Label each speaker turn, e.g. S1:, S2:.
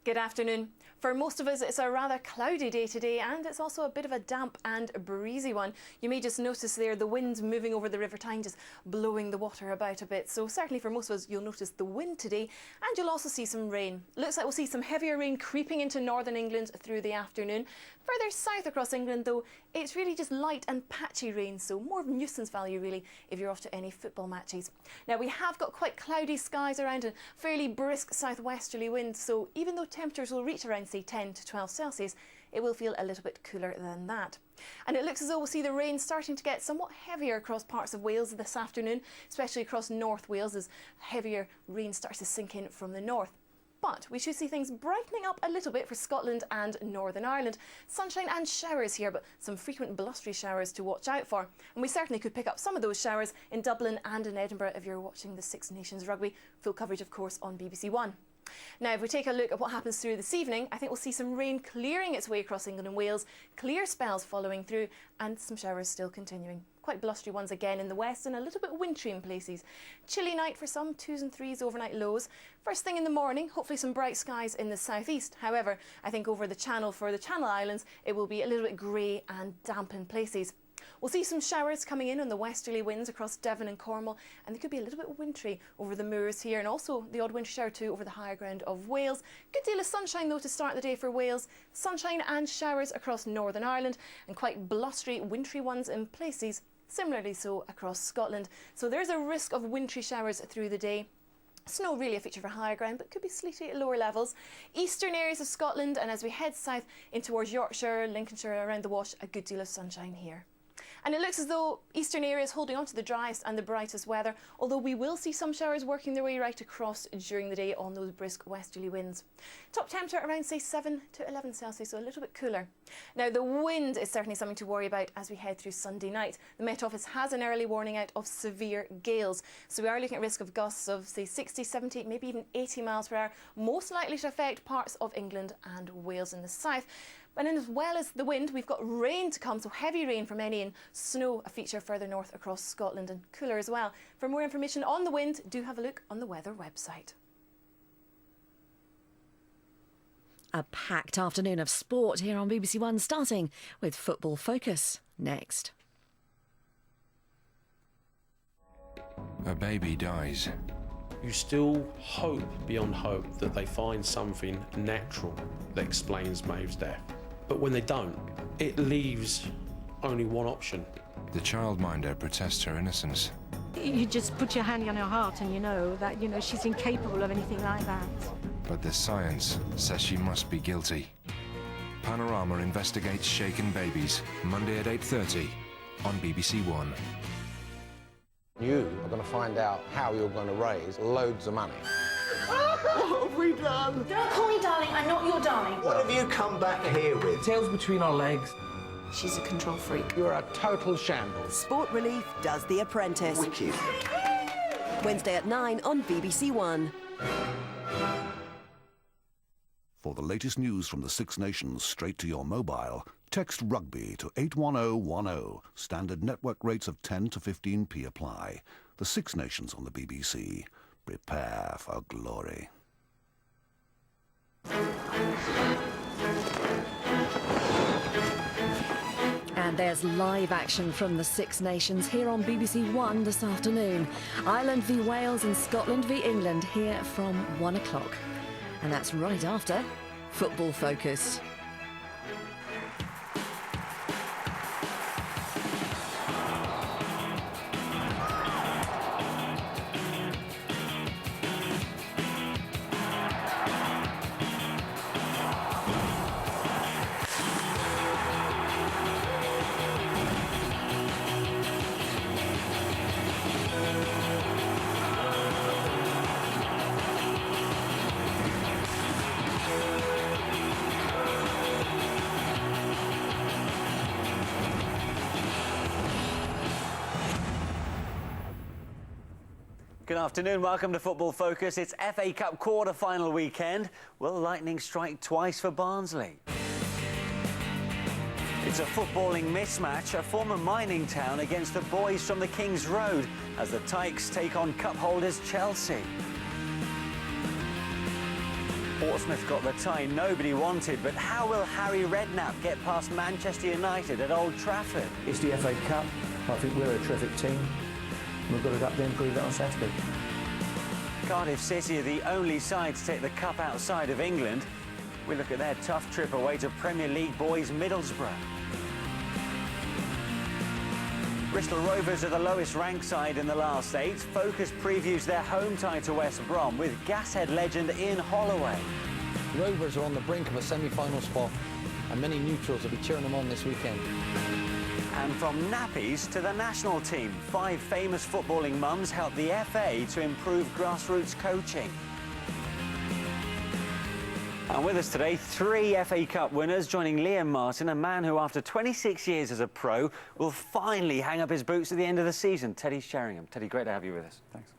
S1: Good afternoon. For most of us, it's a rather cloudy day today, and it's also a bit of a damp and breezy one. You may just notice there the wind moving over the River Tyne, just blowing the water about a bit. So certainly for most of us, you'll notice the wind today, and you'll also see some rain. Looks like we'll see some heavier rain creeping into northern England through the afternoon. Further south across England, though, it's really just light and patchy rain, so more of a nuisance value really if you're off to any football matches. Now, we have got quite cloudy skies around and fairly brisk southwesterly winds, so even though temperatures will reach around, say, 10 to 12 Celsius, it will feel a little bit cooler than that. And it looks as though we'll see the rain starting to get somewhat heavier across parts of Wales this afternoon, especially across North Wales as heavier rain starts to sink in from the north. But we should see things brightening up a little bit for Scotland and Northern Ireland. Sunshine and showers here, but some frequent blustery showers to watch out for. And we certainly could pick up some of those showers in Dublin and in Edinburgh if you're watching the Six Nations rugby. Full coverage, of course, on BBC One. Now, if we take a look at what happens through this evening, I think we'll see some rain clearing its way across England and Wales, clear spells following through, and some showers still continuing. Quite blustery ones again in the west and a little bit wintry in places. Chilly night for some, 2s and 3s overnight lows. First thing in the morning, hopefully some bright skies in the southeast. However, I think over the channel for the Channel Islands, it will be a little bit grey and damp in places. We'll see some showers coming in on the westerly winds across Devon and Cornwall, and they could be a little bit wintry over the moors here, and also the odd wintry shower too over the higher ground of Wales. Good deal of sunshine though to start the day for Wales. Sunshine and showers across Northern Ireland, and quite blustery, wintry ones in places. Similarly so across Scotland. So there's a risk of wintry showers through the day. Snow really a feature for higher ground, but could be sleety at lower levels. Eastern areas of Scotland, and as we head south in towards Yorkshire, Lincolnshire, around the Wash, a good deal of sunshine here. And it looks as though eastern areas holding on to the driest and the brightest weather, although we will see some showers working their way right across during the day on those brisk westerly winds. Top temperature around, say, 7 to 11 Celsius, so a little bit cooler. Now, the wind is certainly something to worry about as we head through Sunday night. The Met Office has an early warning out of severe gales, so we are looking at risk of gusts of, say, 60, 70, maybe even 80 miles per hour, most likely to affect parts of England and Wales in the south. And then as well as the wind, we've got rain to come, so heavy rain from any, and snow a feature further north across Scotland, and cooler as well. For more information on the wind, do have a look on the weather website.
S2: A packed afternoon of sport here on BBC One, starting with Football Focus next.
S3: A baby dies.
S4: You still hope beyond hope that they find something natural that explains Maeve's death. But when they don't, it leaves only one option.
S3: The childminder protests her innocence.
S5: You just put your hand on her heart and you know that, she's incapable of anything like that.
S3: But the science says she must be guilty. Panorama investigates shaken babies, Monday at 8:30 on BBC One.
S6: You are going to find out how you're going to raise loads of money.
S7: What have we done?
S8: Don't call me darling, I'm not your darling.
S7: What have you come back here with?
S9: Tails between our legs.
S8: She's a control freak.
S6: You're a total shambles.
S10: Sport Relief does The Apprentice.
S7: Wicked.
S10: Wednesday at 9 on BBC One.
S11: For the latest news from the Six Nations straight to your mobile, text RUGBY to 81010. Standard network rates of 10 to 15p apply. The Six Nations on the BBC. Prepare for glory.
S2: And there's live action from the Six Nations here on BBC One this afternoon. Ireland v Wales and Scotland v England here from 1 o'clock. And that's right after Football Focus.
S12: Good afternoon, welcome to Football Focus. It's FA Cup quarter-final weekend. Will Lightning strike twice for Barnsley? It's a footballing mismatch, a former mining town against the boys from the King's Road as the Tykes take on cup holders Chelsea. Portsmouth got the tie nobody wanted, but how will Harry Redknapp get past Manchester United at Old Trafford?
S9: It's the FA Cup. I think we're a terrific team. We've got to go up there and prove that on Saturday.
S12: Cardiff City are the only side to take the cup outside of England. We look at their tough trip away to Premier League boys Middlesbrough. Bristol Rovers are the lowest ranked side in the last 8. Focus previews their home tie to West Brom with Gashead legend Ian Holloway.
S6: Rovers are on the brink of a semi-final spot, and many neutrals will be cheering them on this weekend.
S12: And from nappies to the national team, 5 famous footballing mums helped the FA to improve grassroots coaching. And with us today, 3 FA Cup winners, joining Liam Martin, a man who, after 26 years as a pro, will finally hang up his boots at the end of the season. Teddy Sheringham. Teddy, great to have you with us.
S13: Thanks.